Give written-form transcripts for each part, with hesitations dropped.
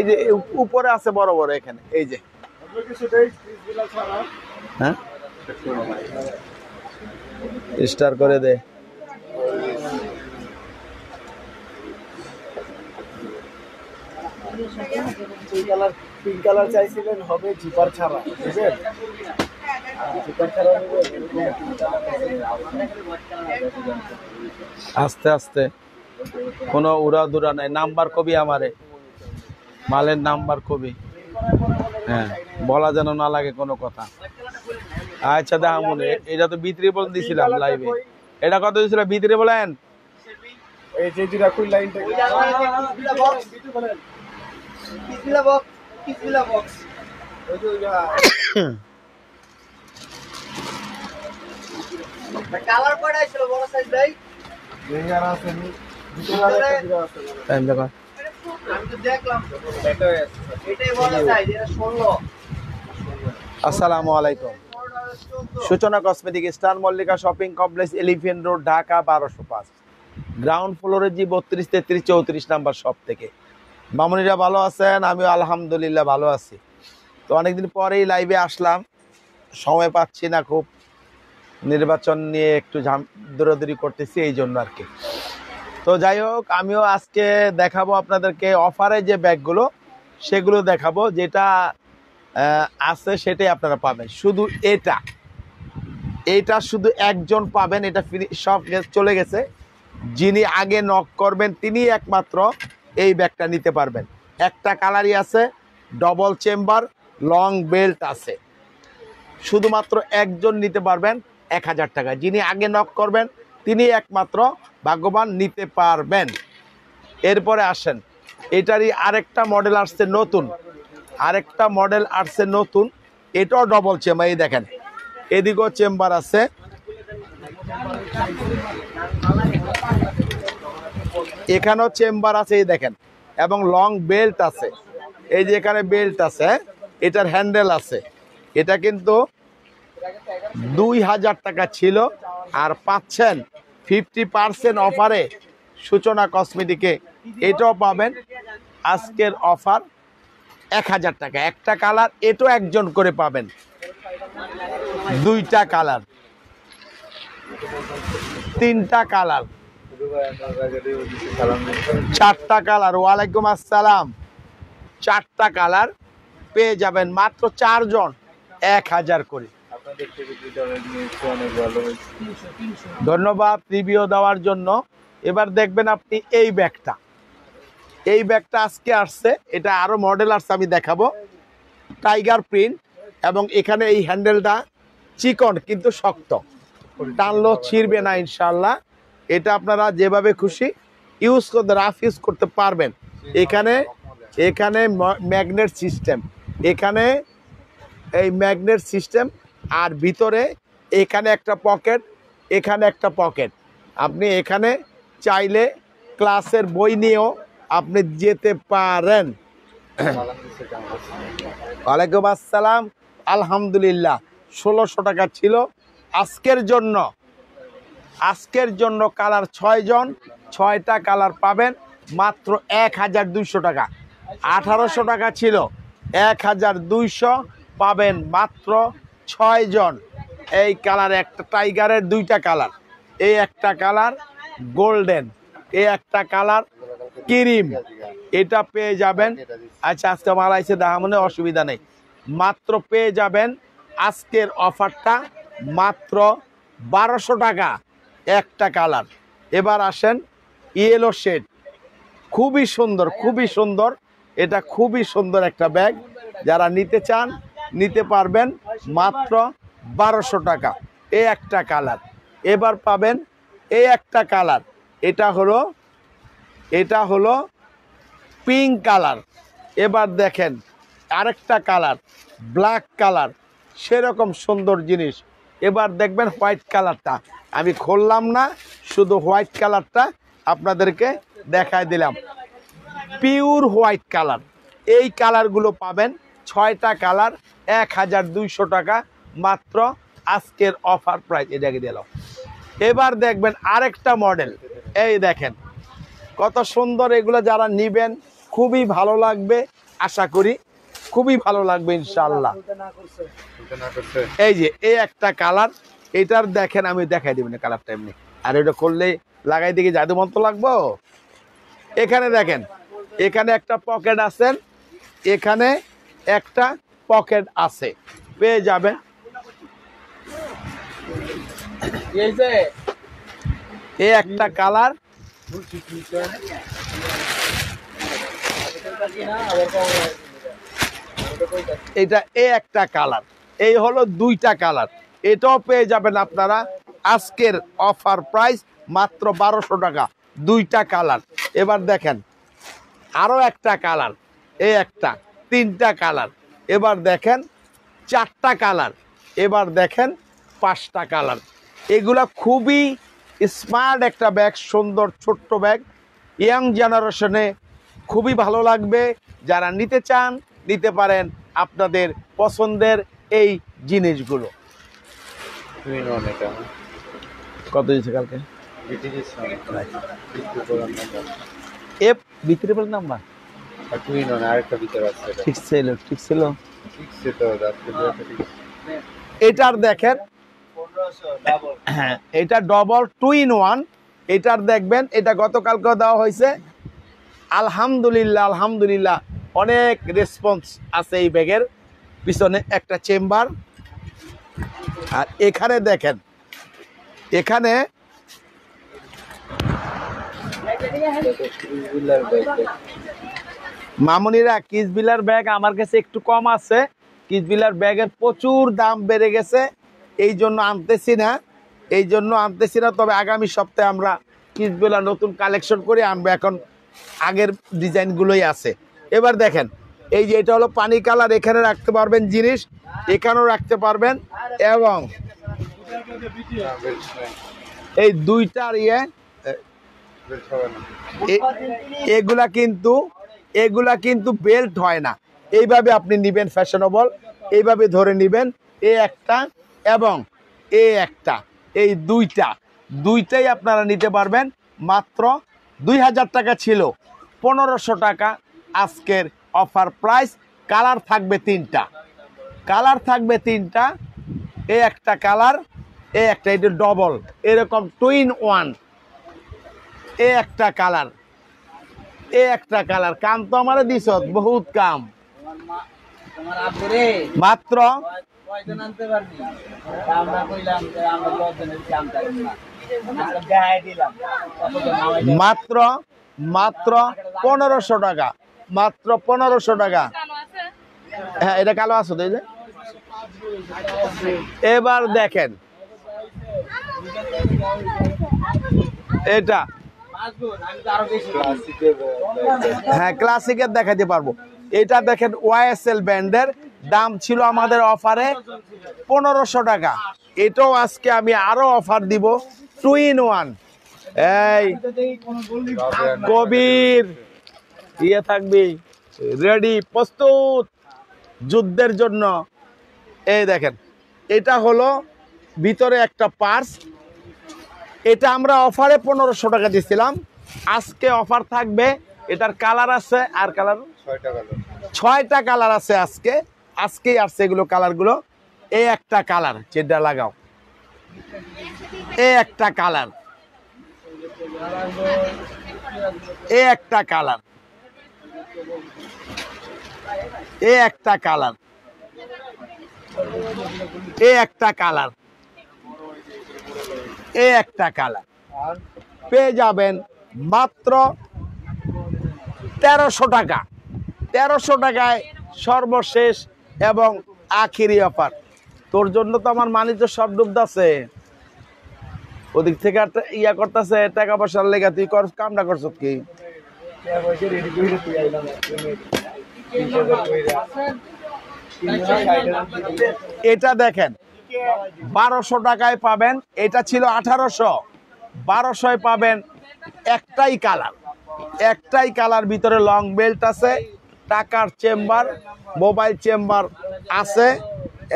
এই যে উপরে আছে বড় বড় এখানে এই যে হ্যাঁ স্টার করে দে পিঙ্ক কালার চাইছিলেন হবে জিপার ছাড়া বুঝলেন আস্তে আস্তে কোনো উড়া দুরা নাই নাম্বার কবি আমারে মালের নাম্বার কবি হ্যাঁ বলা যেন না লাগে কোনো কথা আচ্ছা দেখা মনে এটা তো ভিতরে বলে দিয়েছিলাম লাইভে এটা কত দিয়েছিল ভিতরে বলেন এই যে দুটা কুল লাইনটা কালার কয়টা ছিল বড় সাইজ ভাই রেঞ্জার আছে ভিতরে আছে টাইম দেখো আমি তো দেখলাম এটাই বড় সাইজ এটা 16 আসসালামু আলাইকুম সূচনা cosmetic star Mallika shopping complex elephant road Dhaka 1205 ground ফ্লোরে জি 32 33 34 নাম্বার শপ থেকে মামুনিরা ভালো আছেন আমিও আলহামদুলিল্লাহ ভালো আছি তো অনেকদিন পরেই লাইভে আসলাম সময় পাচ্ছি না খুব নির্বাচন নিয়ে একটু দৌড়াদৌড়ি করতেছি এই জন্য আর কি তো যাই হোক আমিও আজকে দেখাবো আপনাদেরকে অফারে যে ব্যাগগুলো সেগুলো দেখাবো যেটা আছে সেটাই আপনারা পাবেন শুধু এটা শুধু একজন পাবেন এটা সব চলে গেছে যিনি আগে নক করবেন তিনি একমাত্র এই ব্যাগটা নিতে পারবেন একটা কালারই আছে ডবল চেম্বার লং বেল্ট আছে শুধুমাত্র একজন নিতে পারবেন 1000 টাকা যিনি আগে নক করবেন তিনি একমাত্র ভাগ্যবান নিতে পারবেন এরপরে আসেন এটারই আরেকটা মডেল আসছে নতুন এটাও ডবল চেম্বার এই দেখেন এদিকেও চেম্বার আছে এখানেও চেম্বার আছে এই দেখেন এবং লং বেল্ট আছে এই যে এখানে বেল্ট আছে এটার হ্যান্ডেল আছে এটা কিন্তু 2000 টাকা ছিল আর পাচ্ছেন 50% অফারে সূচনা কসমেটিকে এটাও পাবেন আজকের অফার 1000 টাকা একটা কালার এটাও একজন করে পাবেন দুইটা কালার তিনটা কালার চারটা কালার ওয়ালাইকুম আসসালাম চারটা কালার পেয়ে যাবেন মাত্র 4 জন 1000 করে ধন্যবাদ রিভিউ দেওয়ার জন্য এবার দেখবেন আপনি এই ব্যাগটা আজকে আসছে এটা আরো মডেল আসছে আমি দেখাবো টাইগার প্রিন্ট এবং এখানে এই হ্যান্ডেলটা চিকন কিন্তু শক্ত টানলো ছিঁড়বে না ইনশাআল্লাহ এটা আপনারা যেভাবে খুশি রাফ ইউজ করতে পারবেন এখানে ম্যাগনেট সিস্টেম এখানে এই ম্যাগনেট সিস্টেম আর ভিতরে এখানে একটা পকেট আপনি এখানে চাইলে ক্লাসের বই নিয়েও আপনি যেতে পারেন ওয়ালাইকুম আসসালাম আলহামদুলিল্লাহ 1600 টাকা ছিল আজকের জন্য কালার 6 জন 6টা কালার পাবেন মাত্র 1200 টাকা 1800 টাকা ছিল 1200 পাবেন মাত্র 6 জন এই কালার একটা টাইগারের দুইটা কালার এই একটা কালার গোল্ডেন এই একটা কালার ক্রিম এটা পেয়ে যাবেন আচ্ছা আজকে মাল আইছে দেখা মনে অসুবিধা নেই মাত্র পেয়ে যাবেন আজকের অফারটা মাত্র 1200 টাকা একটা কালার এবার আসেন ইয়েলো শেড খুবই সুন্দর এটা খুবই সুন্দর একটা ব্যাগ যারা নিতে চান নিতে পারবেন মাত্র 1200 টাকা এই একটা কালার এবার পাবেন এই একটা কালার এটা হলো পিঙ্ক কালার এবার দেখেন আরেকটা কালার ব্ল্যাক কালার সেরকম সুন্দর জিনিস এবার দেখবেন হোয়াইট কালারটা আমি খুললাম না শুধু হোয়াইট কালারটা আপনাদেরকে দেখায় দিলাম পিওর হোয়াইট কালার এই কালারগুলো পাবেন 6টা কালার 1200 টাকা মাত্র আজকের অফার প্রাইস এটাকে দিলাম এবার দেখবেন আরেকটা মডেল এই দেখেন কত সুন্দর এগুলো যারা নেবেন খুবই ভালো লাগবে আশা করি খুবই ভালো লাগবে ইনশাআল্লাহ। এই যে এই একটা কালার, এটার দেখেন আমি দেখাই দেবেন কালারটা এমনি, আর এটা করলে লাগাই দিকে জাদু মন্ত্র লাগবো। এখানে দেখেন, এখানে একটা পকেট আছেন, এখানে একটা পকেট আছে, পেয়ে যাবেন। এই একটা কালার, এটা এই একটা কালার, এই হলো দুইটা কালার। এটাও পেয়ে যাবেন আপনারা আজকের অফার প্রাইস মাত্র 1200 টাকা, দুইটা কালার। এবার দেখেন আরো একটা কালার, এই একটা, তিনটা কালার, এবার দেখেন চারটা কালার, এবার দেখেন পাঁচটা কালার। এগুলা খুবই স্মার্ট একটা ব্যাগ, সুন্দর ছোট্ট ব্যাগ, ইয়াং জেনারেশনে খুবই ভালো লাগবে। যারা নিতে চান নিতে পারেন আপনাদের পছন্দের এই জিনিসগুলো। কত দিয়েছে কালকে? এফ বিক্রি করে নাম্বার ঠিক ছিল, ঠিক ছিল। এটার দেখেন, হ্যাঁ এটা ডবল 2 in 1। এটার দেখবেন এটা গতকালকে দেওয়া হয়েছে, আলহামদুলিল্লাহ আলহামদুলিল্লাহ অনেক রেসপন্স আছে এই ব্যাগের পিছনে একটা চেম্বার। আর এখানে দেখেন, এখানে মামুনিরা কিসবিলার ব্যাগ আমার কাছে একটু কম আছে, কিসবিলার ব্যাগের প্রচুর দাম বেড়ে গেছে, এই জন্য আনতেছি না, তবে আগামী সপ্তাহে আমরা কিসবিলা নতুন কালেকশন করে আনবো, এখন আগের ডিজাইনগুলোই আছে। এবার দেখেন এই যে এটা হলো পানি কালার, এখানে রাখতে পারবেন জিনিস, এখানেও রাখতে পারবেন, এবং এই দুইটার এগুলা কিন্তু বেল্ট হয় না, এইভাবে আপনি নিবেন ফ্যাশনেবল, এইভাবে ধরে নিবেন। এই একটা এবং এই একটা, এই দুইটাই আপনারা নিতে পারবেন মাত্র 2000 টাকা ছিল, 1500 টাকা আজকের অফার প্রাইস। কালার থাকবে তিনটা, এই একটা কালার, এই একটা, এটা ডবল এরকম 2 in 1। এই একটা কালার, কাম তো আমার দিছ বহুত কাম, মাত্র মাত্র 1500 টাকা, মাত্র 1500 টাকা। হ্যাঁ এটা কালো আছে তো, এই যে। এবার দেখেন এটা, হ্যাঁ ক্লাসিকের দেখাতে পারবো। এটা দেখেন ওয়াইএসএল ব্র্যান্ডের, দাম ছিল আমাদের অফারে 1500 টাকা, এটাও আজকে আমি আরো অফার দিব 2 in 1। এই কবির থাকবি রেডি, প্রস্তুত যুদ্ধের জন্য। এই দেখেন এটা হলো ভিতরে একটা পার্স, এটা আমরা অফারে 1500 টাকা দিছিলাম, আজকে অফার থাকবে। এটার কালার আছে, আর কালার 6টা কালার আছে, আজকেই আসছে এগুলো কালারগুলো। এই একটা কালার, যেটা লাগাও, এই একটা কালার, এই একটা কালার, এই একটা কালার, এই একটা কালার, এই একটা কালার, পেয়ে যাবেন মাত্র 1300 টাকা। 1300 টাকায় সর্বশেষ এবং আখিরি অফার। তোর জন্য তো আমার মানিজ্য সব ডুবতেছে, ওদিক থেকে ইয়া করতেছে টাকা পয়সার লেগে, তুই কামটা করছ কি? এটা দেখেন 1200 টাকায় পাবেন, এটা ছিল 1800, 1200 পাবেন। একটাই কালার, ভিতরে লং বেল্ট আছে, টাকার চেম্বার, মোবাইল চেম্বার আছে,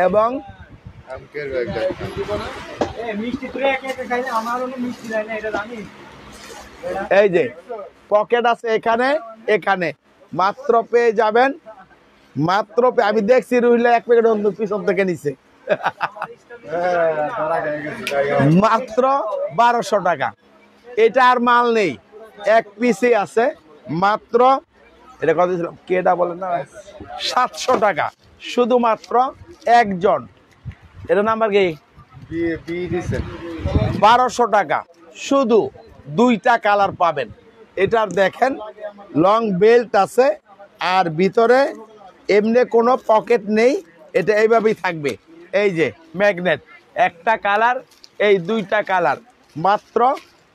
এবং এই যে পকেট আছে এখানে, মাত্র পেয়ে যাবেন মাত্র আমি দেখছি রুহিলা এক প্যাকেট পিছন থেকে নিছে মাত্র 1200 টাকা। এটা আর মাল নেই, এক পিসই আছে মাত্র। এটা কত ছিল কেটা বলেন না, 700 টাকা শুধুমাত্র একজন। এটা নাম্বার কি 1200 টাকা, শুধু 2টা কালার পাবেন। এটার দেখেন লং বেল্ট আছে আর ভিতরে এমনি কোনো পকেট নেই, এটা এইভাবেই থাকবে। এই যে ম্যাগনেট, একটা কালার, এই 2টা কালার, মাত্র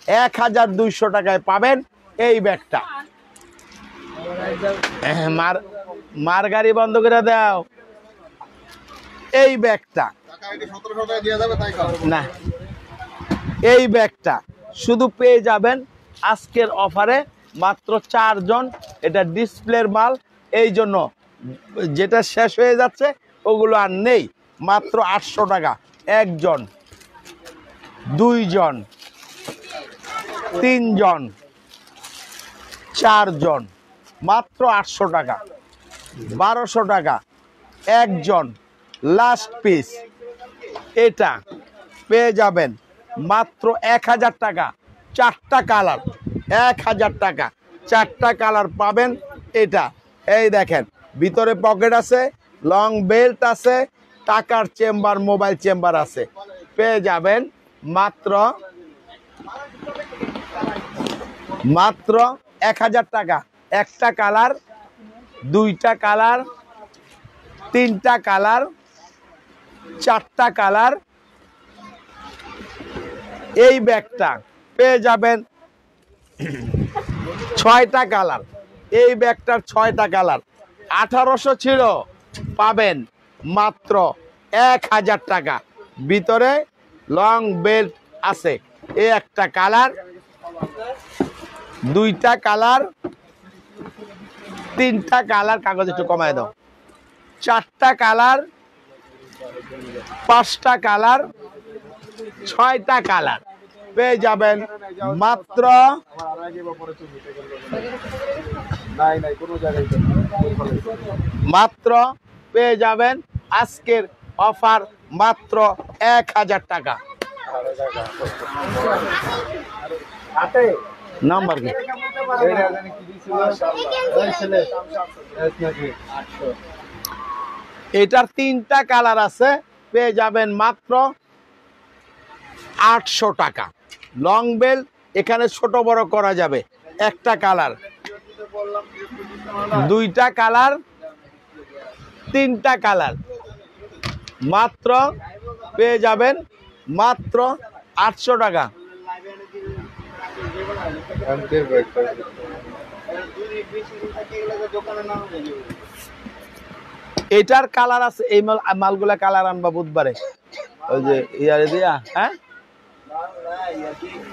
1200 টাকায় পাবেন এই ব্যাগটা। মার গাড়ি বন্ধ করে দাও। এই ব্যাগটা না, এই ব্যাগটা শুধু পেয়ে যাবেন আজকের অফারে মাত্র 4 জন। এটা ডিসপ্লের মাল, এই জন্য যেটা শেষ হয়ে যাচ্ছে ওগুলো আর নেই। মাত্র 800 টাকা একজন, 2 জন, 3 জন, 4 জন, মাত্র 800 টাকা। 1200 টাকা একজন, লাস্ট পিস। এটা পেয়ে যাবেন মাত্র 1000 টাকা, 4টা কালার, 1000 টাকা 4টা কালার পাবেন। এটা এই দেখেন ভিতরে পকেট আছে, লং বেল্ট আছে, টাকার চেম্বার, মোবাইল চেম্বার আছে। পেয়ে যাবেন মাত্র 1000 টাকা। একটা কালার, 2টা কালার, 3টা কালার, 4টা কালার। এই ব্যাগটা পেয়ে যাবেন 6টা কালার। এই ব্যাগটার 6টা কালার 1800 ছিল, পাবেন মাত্র 1000 টাকা। ভিতরে লং বেল্ট আছে। এই একটা কালার, 2টা কালার, 3টা কালার, কাগজ একটু কমায় দাও, 4টা কালার, 5টা কালার, 6টা কালার। পেয়ে যাবেন মাত্র পেয়ে যাবেন আজকের অফার মাত্র 1000 টাকা। নাম্বার কি? এটার 3টা কালার আছে, পেয়ে যাবেন মাত্র 800 টাকা। লং বেল এখানে ছোট বড় করা যাবে। একটা কালার, 2টা কালার, 3টা কালার, মাত্র পেয়ে যাবেন মাত্র 800 টাকা। এটার কালার আছে, এই মালগুলা কালার আনবা বুধবারে, ওই যে ইয়ারে দিয়া। হ্যাঁ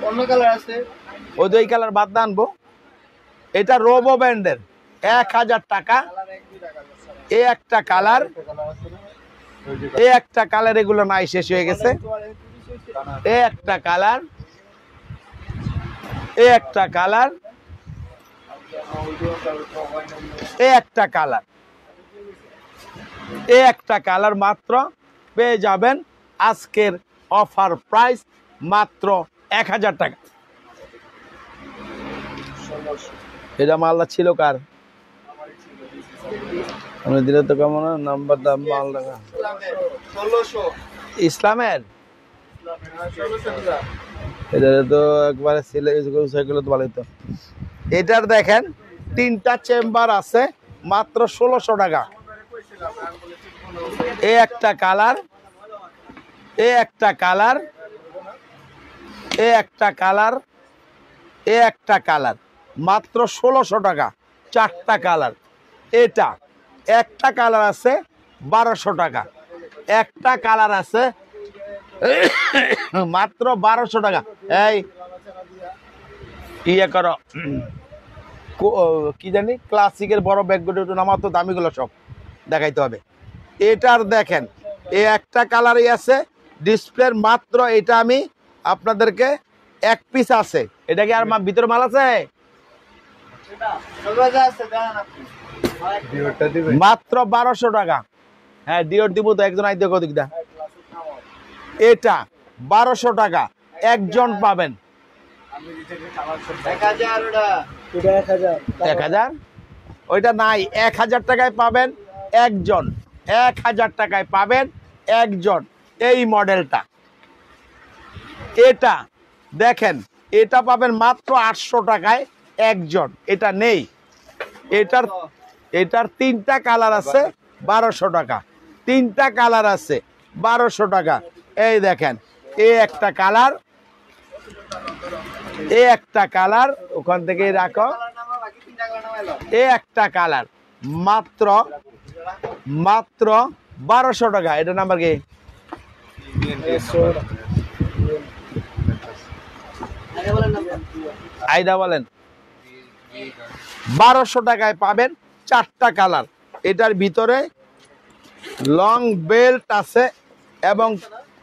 অন্য কালার আছে, ওই যে এই কালার বাদ দিয়ে আনবো। এটা রোবো ব্যান্ডের 1000 টাকা। এই একটা কালার, এই একটা কালার, এগুলো নাই, শেষ হয়ে গেছে। এই একটা কালার, এই একটা কালার, এই একটা কালার, এই একটা কালার। মাত্র পেয়ে যাবেন আজকের অফার প্রাইস মাত্র 1000 টাকা। এটা মালটা ছিল কার? আমি দিলে তো কেমন নাম্বার দাম মাল টাকা 1600 ইসলামের। এটা তো একবারে ছেলে সেগুলো তো ভালোই তো। এটার দেখেন 3টা চেম্বার আছে, মাত্র 1600 টাকা। এই একটা কালার, এই একটা কালার, এই একটা কালার, এই একটা কালার, মাত্র 1600 টাকা। 4টা কালার। এটা একটা কালার আছে 1200 টাকা। একটা কালার আছে মাত্র 1200 টাকা। এই ইয়ে করো, কি জানি ক্লাসিকের বড় ব্যাগগুলো একটু নামাতো, দামিগুলো সব দেখাইতে হবে। এটার দেখেন এই একটা কালারই আছে ডিসপ্লের, মাত্র এটা আমি আপনাদেরকে 1 পিস আছে। এটা কি আর ভিতরে মাল আছে? ডিওরটা দিবে মাত্র 1200 টাকা। হ্যাঁ ডিওর দিব তো, একজন আইতে কদিক দা। এটা 1200 টাকা একজন পাবেন। এটা 1000 1000 ওইটা নাই, 1000 টাকায় পাবেন একজন, 1000 টাকায় পাবেন একজন। এই মডেলটা, এটা দেখেন, এটা পাবেন মাত্র 800 টাকায় একজন। এটা নেই, এটার 3টা কালার আছে 1200 টাকা, 3টা কালার আছে 1200 টাকা। এই দেখেন, এই একটা কালার, এই একটা কালার, ওখান থেকে রাখো, এই একটা কালার মাত্র 1200 টাকা। এটা নাম্বার কি? আইডা বলেন। 1200 টাকায় পাবেন 4টা কালার। এটার ভিতরে লং বেল্ট আছে এবং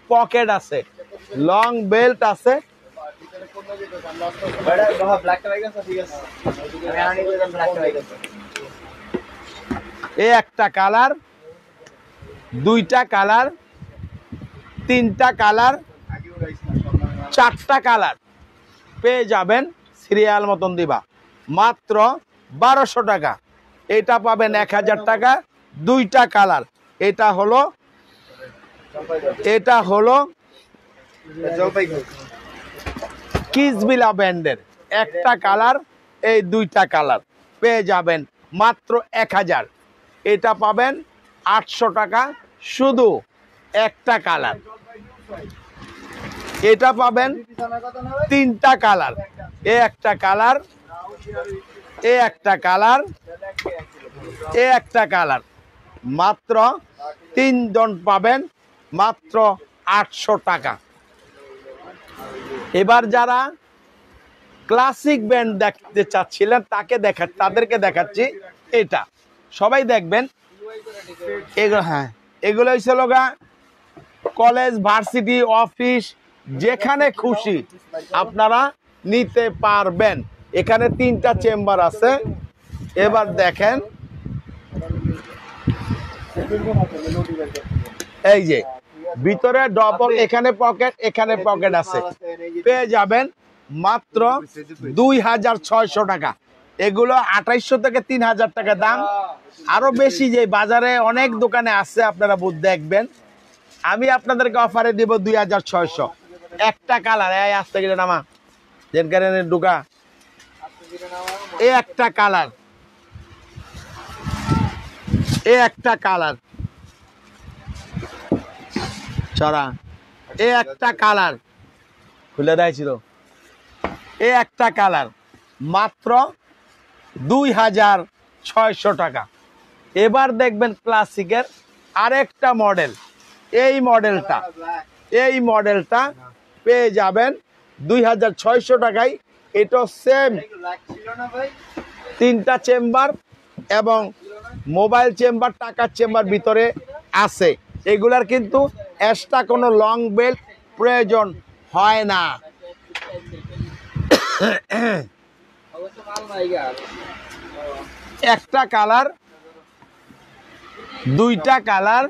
পকেট আছে, লং বেল্ট আছে। এই একটা কালার, 2টা কালার, 3টা কালার, 4টা কালার পেয়ে যাবেন। সিরিয়াল মতন দিবা, মাত্র 1200 টাকা। এটা পাবেন 1000 টাকা, 2টা কালার। এটা হলো কিসবিলা ব্র্যান্ডের একটা কালার, এই 2টা কালার পেয়ে যাবেন মাত্র 1000। এটা পাবেন 800 টাকা, শুধু একটা কালার। এটা পাবেন 3টা কালার, এ একটা কালার, এ একটা কালার, এ একটা কালার। মাত্র 3 জন পাবেন, মাত্র 800 টাকা। এবার যারা ক্লাসিক ব্যান্ড দেখতে চাচ্ছিলেন তাদেরকে দেখাচ্ছি। এটা সবাই দেখবেন, এগুলো হ্যাঁ, এগুলো হচ্ছে লগা কলেজ, ভার্সিটি, অফিস, যেখানে খুশি আপনারা নিতে পারবেন। এখানে 3টা চেম্বার আছে। এবার দেখেন, এই যে ভিতরে ডবল, এখানে পকেট, এখানে পকেট আছে। পেয়ে যাবেন মাত্র 2600 টাকা। এগুলো 2800 থেকে 3000 টাকা দাম, আরো বেশি যে বাজারে অনেক দোকানে আছে, আপনারা দেখবেন। আমি আপনাদেরকে অফারে দিব 2600। একটা কালার, এই আসতে গেলে নামা জেনকারের ঢুকা, এই একটা কালার, এই একটা কালার ছড়া, এই একটা কালার খুলে দিয়েছিল, এই একটা কালার মাত্র 2600 টাকা। এবার দেখবেন ক্লাসিকের আরেকটা মডেল। এই মডেলটা পেয়ে যাবেন 2600 টাকায়। এটা সেম 3টা চেম্বার এবং মোবাইল চেম্বার, টাকার চেম্বার ভিতরে আছে। এগুলার কিন্তু এক্সট্রা কোনো লং বেল্ট প্রয়োজন হয় না। একটা কালার, 2টা কালার,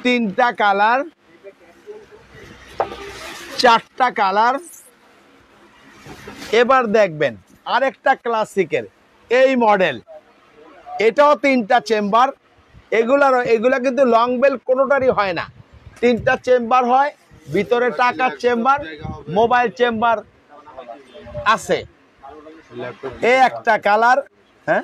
3টা কালার, 4টা কালার। এবার দেখবেন আরেকটা ক্লাসিকের এই মডেল, এটাও 3টা চেম্বার। এগুলা কিন্তু লং বেল্ট কোনোটারই হয় না, 3টা চেম্বার হয়। ভিতরে টাকার চেম্বার, মোবাইল চেম্বার আছে। এই একটা কালার। হ্যাঁ,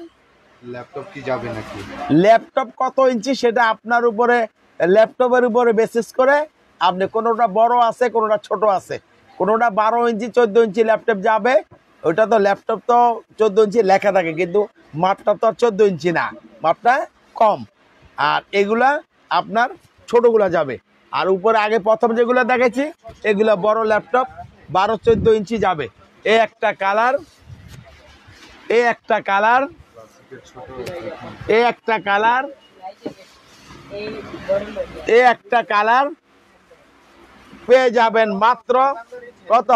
ল্যাপটপ কি যাবে নাকি? ল্যাপটপ কত ইঞ্চি সেটা আপনার উপরে, ল্যাপটপের উপরে বেসিস করে আপনি, কোনোটা বড় আছে, কোনোটা ছোট আছে, কোনোটা 12 ইঞ্চি 14 ইঞ্চি ল্যাপটপ যাবে। ওইটা তো ল্যাপটপ তো 14 ইঞ্চি লেখা থাকে, কিন্তু মাপটা তো আর 14 ইঞ্চি না, মাপটা কম। আর এগুলা আপনার ছোটগুলা যাবে। আর উপরে আগে প্রথম যেগুলো দেখেছি এগুলা বড় ল্যাপটপ 12-14 ইঞ্চি যাবে। এই একটা কালার, এই একটা কালার, এই একটা কালার, এই একটা কালার পেয়ে যাবেন মাত্র কত?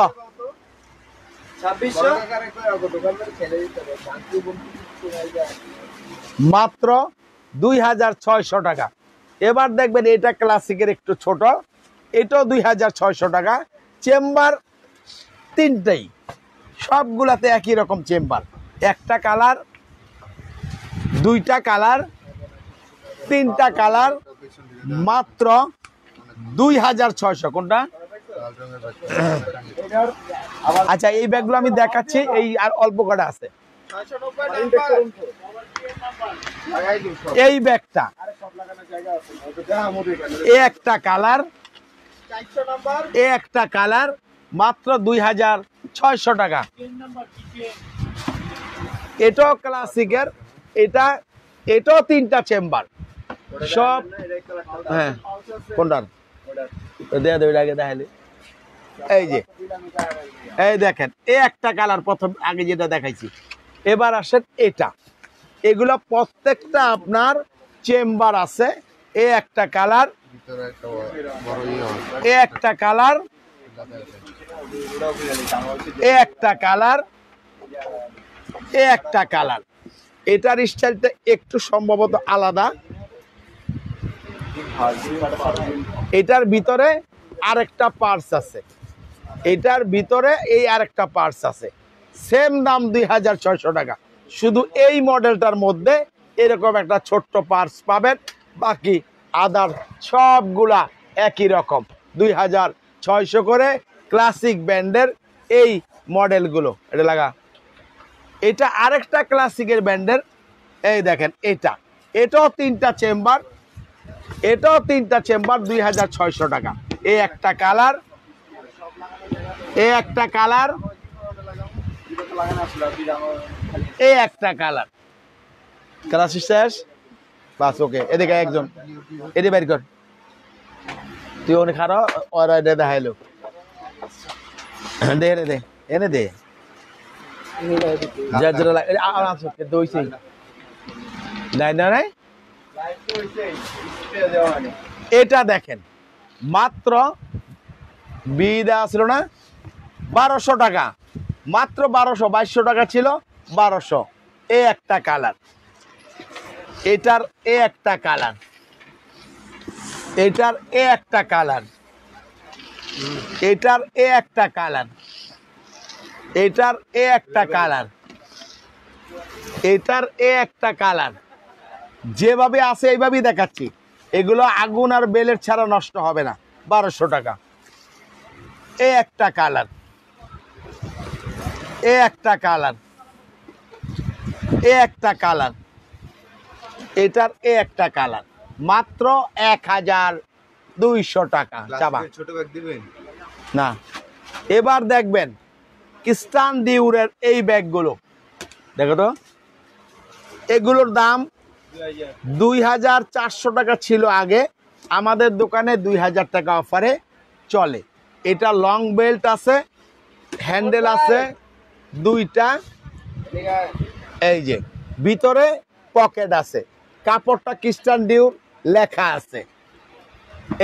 মাত্র 2600 টাকা। এবার দেখবেন এটা ক্লাসিকের একটু ছোট, এটাও 2600 টাকা। চেম্বার তিনটেই, সবগুলাতে একই রকম চেম্বার, একটা কালার, দুইটা কালার, তিনটা কালার, মাত্র 2600। কোনটা? আচ্ছা এই ব্যাগগুলো আমি দেখাচ্ছি, এই আর অল্প কটা আছে। এই ব্যাগটা একটা কালার, একটা কালার, মাত্র 2600 টাকা। এটাও ক্লাসিকের, এটাও তিনটা চেম্বার সব। হ্যাঁ কোনটার দেখালে এই যে, এই দেখেন এই একটা কালার প্রথম আগে যেটা দেখাইছি। এবার আসেন এটা, এগুলো প্রত্যেকটা আপনার চেম্বার আছে। এ একটা কালার, এ একটা কালার, এ একটা কালার, এ একটা কালার। এটার স্টাইলটা একটু সম্ভবত আলাদা। এটার ভিতরে আরেকটা পার্টস আছে, এটার ভিতরে এই আরেকটা পার্টস আছে। সেম দাম 2600 টাকা। শুধু এই মডেলটার মধ্যে এরকম একটা ছোট্ট পার্টস পাবেন, বাকি আদার সবগুলা একই রকম 2600 করে। ক্লাসিক ব্র্যান্ডের এই মডেলগুলো, এটা লাগা, এটা আরেকটা ক্লাসিকের ব্র্যান্ডের। এই দেখেন এটা, এটাও তিনটা চেম্বার, এটাও তিনটা চেম্বার 2600 টাকা। এই একটা কালার, এই একটা কালার, এই একটা কালার। কালার শেষ বাস, ওকে। এদিকে একজন, এদিকে বের কর, তুই ওনে খারো, ওরা দেখাইলো, দে রে দে, এনে দে, যা যেটা লাগে দইছে নাই না নাই। এটা দেখেন মাত্র বিদা ছিল না 1200 টাকা, মাত্র 1200, 2200 টাকা ছিল 1200। এ একটা কালার, এটার এ একটা কালার, এটার এ একটা কালার, এটার এ একটা কালার, এটার এ একটা কালার, এটার এ একটা কালার। যেভাবে আছে এইভাবেই দেখাচ্ছি। এগুলো আগুন আর বেলের ছাড়া নষ্ট হবে না। 1200 টাকা। এ একটা কালার, এ একটা কালার, এ একটা কালার, এটার এ একটা কালার, মাত্র 1200 টাকা। চাবা ছোট ব্যাগ দিবেন না। এবার দেখবেন ক্রিস্টান ডিউরের এই ব্যাগগুলো, দেখো তো, এগুলোর দাম 2400 টাকা ছিল আগে, আমাদের দোকানে 2000 টাকা অফারে চলে। এটা লং বেল্ট আছে, হ্যান্ডেল আছে দুইটা, এই যে ভিতরে পকেট আছে, কাপড়টা ক্রিস্টান ডিউর লেখা আছে।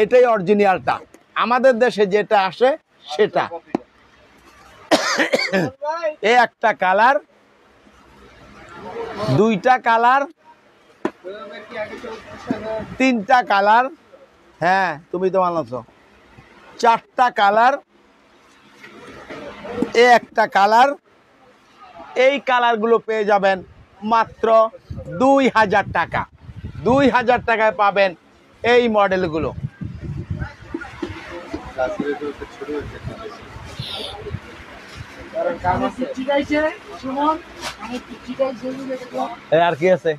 এটাই অরিজিনালটা, আমাদের দেশে যেটা আসে সেটা। এ একটা কালার, দুইটা কালার, তিনটা কালার, হ্যাঁ তুমি তো মানছো, চারটা কালার, এ একটা কালার। এই কালারগুলো পেয়ে যাবেন মাত্র 2000 টাকা। 2000 টাকায় পাবেন এই মডেলগুলো। আর কি আছে,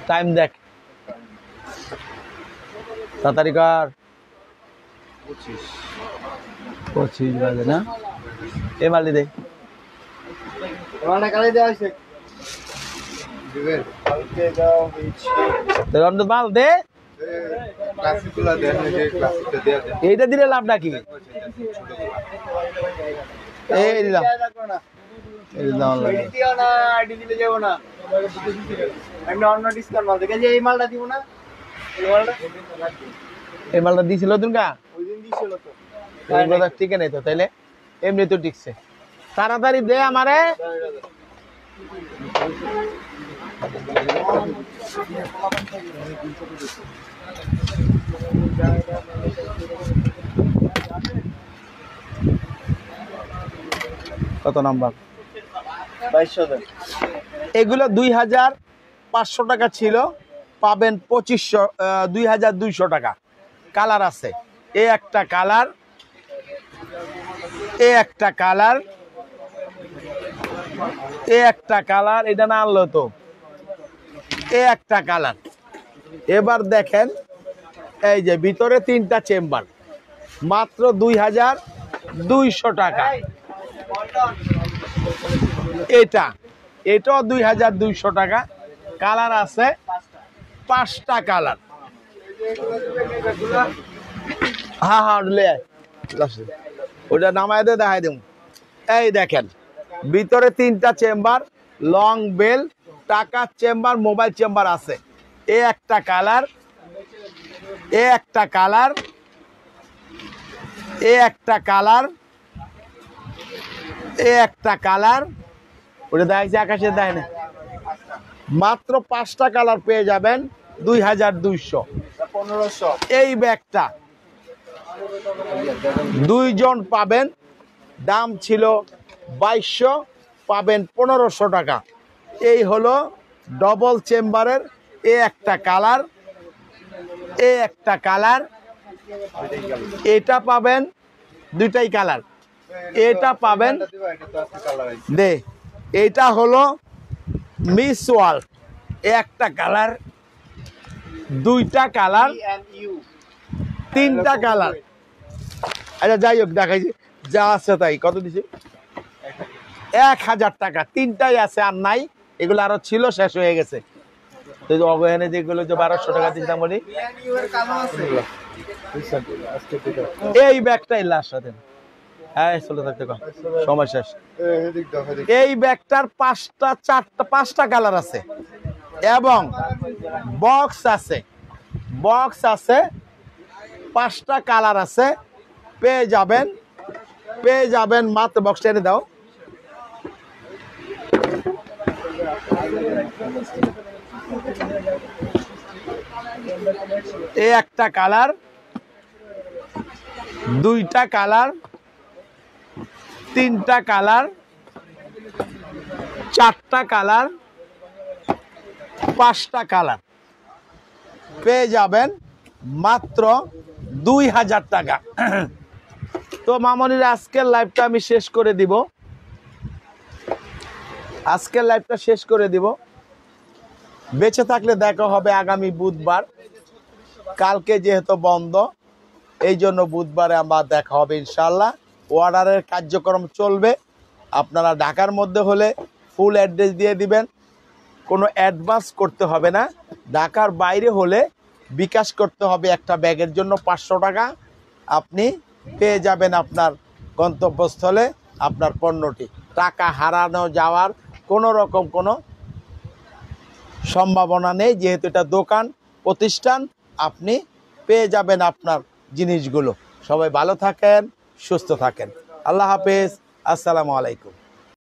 টাইম দেখ তাড়াতাড়ি কর, 25 বাজে না। এ মালি দে, মাল দে, এইটা দিলে লাভটা কি? এই দিলাম, এই দিলাম, এই মালটা দিয়েছিল তুমি, ঠিক নেই তো তাইলে এমনি তো টিকছে তাড়াতাড়ি দে আমারে কত নাম্বার 2200 দেন। এগুলো 2500 টাকা ছিল পাবেন 2500 2200 টাকা কালার আছে এই একটা কালার এই একটা কালার এই একটা কালার এটা না আনলো তো এই একটা কালার এবার দেখেন এই যে ভিতরে তিনটা চেম্বার মাত্র 2200 টাকা এটা এটাও 2200 টাকা কালার আছে 5টা কালার হ্যাঁ হ্যাঁ লে আয়। ওটা নামায় দিয়ে দেখাই দেব এই দেখেন ভিতরে তিনটা চেম্বার লং বেল টাকার চেম্বার মোবাইল চেম্বার আছে এ একটা কালার এ একটা কালার এ একটা কালার এ একটা কালার ওটা দেখাইছে আকাশে দেয় না মাত্র 5টা কালার পেয়ে যাবেন 2200 1500 এই ব্যাগটা দুইজন পাবেন দাম ছিল 2200 পাবেন 1500 টাকা এই হলো ডবল চেম্বারের এ একটা কালার এ একটা কালার এটা পাবেন দুইটাই কালার এটা পাবেন দে এটা হলো মিস ওয়ার্ল্ড একটা কালার দুইটা কালার তিনটা কালার আচ্ছা যাই হোক দেখাইছি যা আছে তাই কত দিছি 1000 টাকা তিনটাই আছে আর নাই এগুলো আরো ছিল শেষ হয়ে গেছে তো অবহেনে যেগুলো যে 1200 টাকা দিতাম বলি এই ব্যাগটাই লাস্ট সাথে হ্যাঁ চলে থাকতে কম সময় শেষ এই ব্যাগটার 5টা কালার আছে এবং বক্স আছে 5টা কালার আছে পেয়ে যাবেন মাত্র বক্সটা এনে দাও এই একটা কালার দুইটা কালার তিনটা কালার চারটা কালার 5টা কালার পেয়ে যাবেন মাত্র 2000 টাকা তো মামনির আজকের লাইভটা আমি শেষ করে দিব বেঁচে থাকলে দেখা হবে আগামী বুধবার কালকে যেহেতু বন্ধ এই জন্য বুধবারে আমার দেখা হবে ইনশাল্লাহ অর্ডারের কার্যক্রম চলবে আপনারা ঢাকার মধ্যে হলে ফুল অ্যাড্রেস দিয়ে দিবেন কোনো অ্যাডভান্স করতে হবে না ঢাকার বাইরে হলে বিকাশ করতে হবে একটা ব্যাগের জন্য 500 টাকা আপনি পেয়ে যাবেন আপনার গন্তব্যস্থলে আপনার পণ্যটি টাকা হারানো যাওয়ার কোনো রকম কোনো সম্ভাবনা নেই যেহেতু এটা দোকান প্রতিষ্ঠান আপনি পেয়ে যাবেন আপনার জিনিসগুলো সবাই ভালো থাকেন সুস্থ থাকেন আল্লাহ হাফেজ আসসালামু আলাইকুম